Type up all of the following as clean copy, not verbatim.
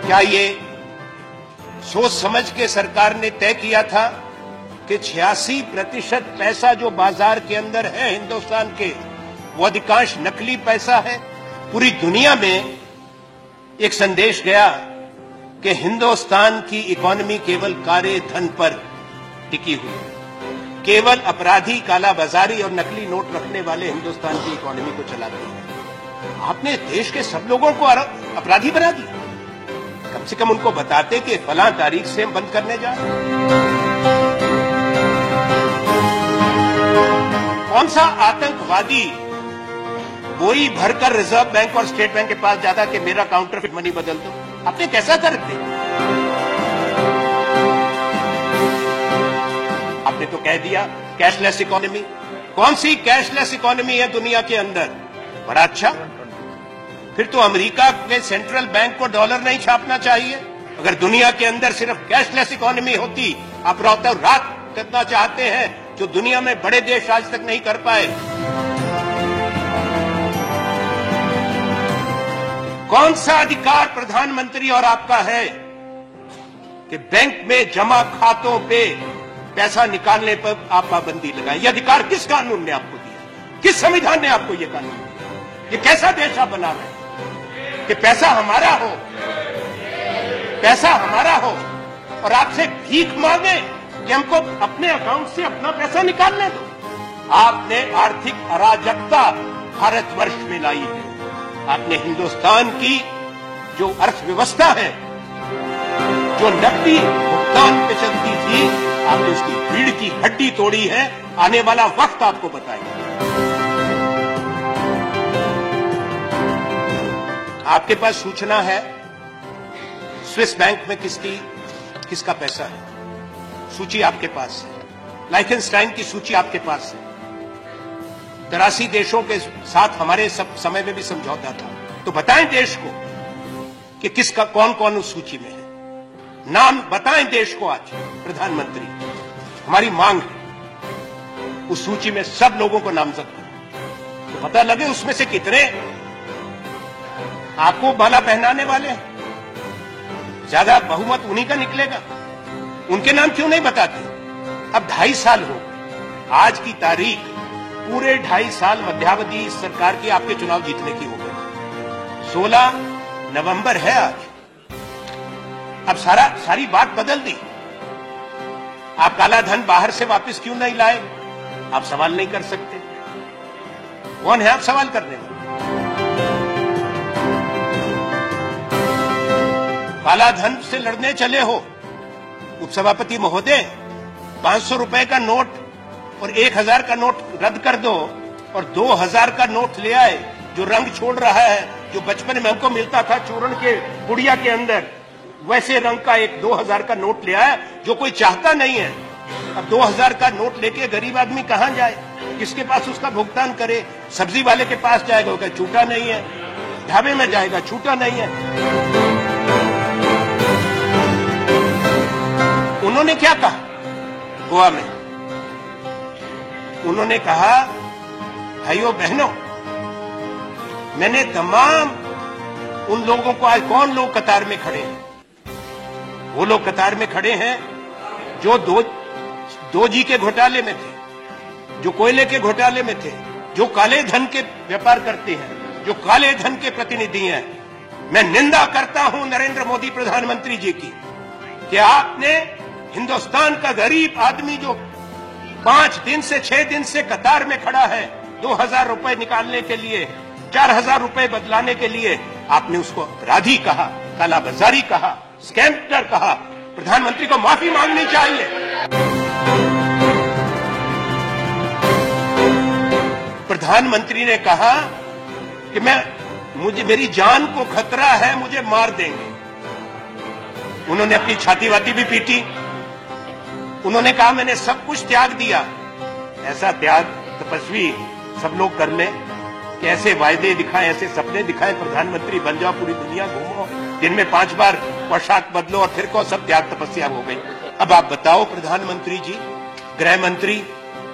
क्या ये सोच समझ के सरकार ने तय किया था कि 86% पैसा जो बाजार के अंदर है हिंदुस्तान के, वो अधिकांश नकली पैसा है? पूरी दुनिया में एक संदेश गया कि हिंदुस्तान की इकोनॉमी केवल काले धन पर टिकी हुई है, केवल अपराधी, कालाबाजारी और नकली नोट रखने वाले हिंदुस्तान की इकोनॉमी को चलाते हैं। आपने देश के सब लोगों को अपराधी बना दिया। कम से कम उनको बताते कि फलां तारीख से हम बंद करने जा रहे हैं। कौन सा आतंकवादी बोरी भरकर रिजर्व बैंक और स्टेट बैंक के पास जाता कि मेरा काउंटरफिट मनी बदल दो? आपने कैसा कर दिया? आपने तो कह दिया कैशलेस इकोनॉमी। कौन सी कैशलेस इकोनॉमी है दुनिया के अंदर? बड़ा अच्छा, फिर तो अमेरिका के सेंट्रल बैंक को डॉलर नहीं छापना चाहिए। अगर दुनिया के अंदर सिर्फ कैशलेस इकोनॉमी होती, आप रातों रात करना चाहते हैं जो दुनिया में बड़े देश आज तक नहीं कर पाए। कौन सा अधिकार प्रधानमंत्री और आपका है कि बैंक में जमा खातों पे पैसा निकालने पर आप पाबंदी लगाएं? यह अधिकार किस कानून ने आपको दिया? किस संविधान ने आपको यह कानून दिया? ये कैसा देश आप बना रहे हैं कि पैसा हमारा हो, पैसा हमारा हो और आपसे भीख मांगे कि हमको अपने अकाउंट से अपना पैसा निकालने दो? आपने आर्थिक अराजकता भारतवर्ष में लाई है। आपने हिंदुस्तान की जो अर्थव्यवस्था है, जो नकदी भुगतान पे चलती थी, आपने उसकी रीढ़ की हड्डी तोड़ी है। आने वाला वक्त आपको बताएगा। आपके पास सूचना है स्विस बैंक में किसका पैसा है? सूची आपके पास है। लाइखनस्टाइन की सूची आपके पास है। 83 देशों के साथ हमारे सब समय में भी समझौता था। तो बताएं देश को कि किसका कौन कौन उस सूची में है। नाम बताएं देश को आज प्रधानमंत्री। हमारी मांग है उस सूची में सब लोगों को नामजद करो, तो पता लगे उसमें से कितने आपको माला पहनाने वाले हैं। ज्यादा बहुमत उन्हीं का निकलेगा। उनके नाम क्यों नहीं बताते? अब 2.5 साल हो गए, आज की तारीख, पूरे 2.5 साल मध्यावधि इस सरकार की आपके चुनाव जीतने की हो गई। 16 नवंबर है आज। अब सारी बात बदल दी। आप काला धन बाहर से वापस क्यों नहीं लाए? आप सवाल नहीं कर सकते। कौन है आप सवाल करने वाले? काला धन से लड़ने चले हो उपसभापति महोदय? 500 रुपए का नोट और 1000 का नोट रद्द कर दो और 2000 का नोट ले आए, जो रंग छोड़ रहा है, जो बचपन में हमको मिलता था चूर्ण के पुड़िया के अंदर, वैसे रंग का एक 2000 का नोट ले आया, जो कोई चाहता नहीं है। अब 2000 का नोट लेके गरीब आदमी कहां जाए? किसके पास उसका भुगतान करे? सब्जी वाले के पास जाएगा, वो कहे छूटा नहीं है। ढाबे में जाएगा, छूटा नहीं है। उन्होंने क्या कहा गोवा में? उन्होंने कहा, भाइयों बहनों, मैंने तमाम उन लोगों को, आज कौन लोग कतार में खड़े हैं? वो लोग कतार में खड़े हैं जो 2G के घोटाले में थे, जो कोयले के घोटाले में थे, जो काले धन के व्यापार करते हैं, जो काले धन के प्रतिनिधि हैं। मैं निंदा करता हूं नरेंद्र मोदी प्रधानमंत्री जी की कि आपने हिंदुस्तान का गरीब आदमी जो 5 दिन से 6 दिन से कतार में खड़ा है 2000 रुपए निकालने के लिए, 4000 रुपए बदलाने के लिए, आपने उसको अपराधी कहा, कालाबाजारी कहा, स्कैमर कहा। प्रधानमंत्री को माफी मांगनी चाहिए। प्रधानमंत्री ने कहा कि मेरी जान को खतरा है, मुझे मार देंगे। उन्होंने अपनी छाती वाती भी पीटी। उन्होंने कहा मैंने सब कुछ त्याग दिया। ऐसा त्याग तपस्वी सब लोग कर लें कि ऐसे वायदे दिखाएं, ऐसे सपने दिखाएं, प्रधानमंत्री बन जाओ, पूरी दुनिया घूमो, दिन में 5 बार पोशाक बदलो और फिर को सब त्याग तपस्या हो गई। अब आप बताओ प्रधानमंत्री जी, गृह मंत्री,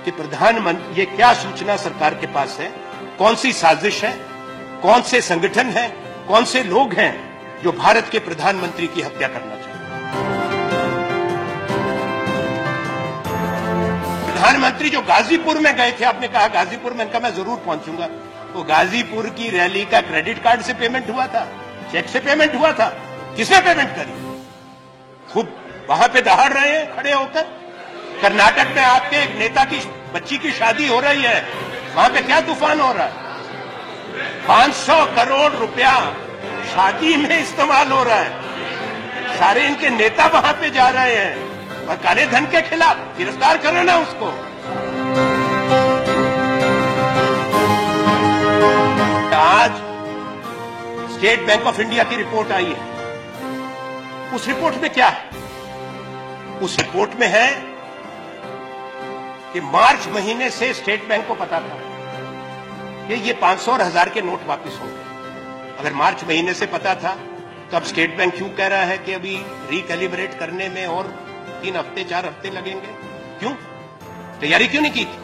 कि प्रधानमंत्री ये क्या सूचना सरकार के पास है? कौन सी साजिश है? कौन से संगठन है? कौन से लोग हैं जो भारत के प्रधानमंत्री की हत्या करना चाहता है। प्रधानमंत्री जो गाजीपुर में गए थे, आपने कहा गाजीपुर में, इनका मैं जरूर पहुंचूंगा। तो गाजीपुर की रैली का क्रेडिट कार्ड से पेमेंट हुआ था, चेक से पेमेंट हुआ था? किसने पेमेंट करी? खूब वहां पे दहाड़ रहे हैं खड़े होकर। कर्नाटक में आपके एक नेता की बच्ची की शादी हो रही है, वहां पे क्या तूफान हो रहा है? 500 करोड़ रुपया शादी में इस्तेमाल हो रहा है। सारे इनके नेता वहां पे जा रहे हैं और काले धन के खिलाफ गिरफ्तार करो ना उसको। आज स्टेट बैंक ऑफ इंडिया की रिपोर्ट आई है। उस रिपोर्ट में क्या है? उस रिपोर्ट में है कि मार्च महीने से स्टेट बैंक को पता था कि ये 500 और 1000 के नोट वापस होंगे। अगर मार्च महीने से पता था तो अब स्टेट बैंक क्यों कह रहा है कि अभी रिकैलिब्रेट करने में और 3 हफ्ते 4 हफ्ते लगेंगे? क्यों? तैयारी क्यों नहीं की थी?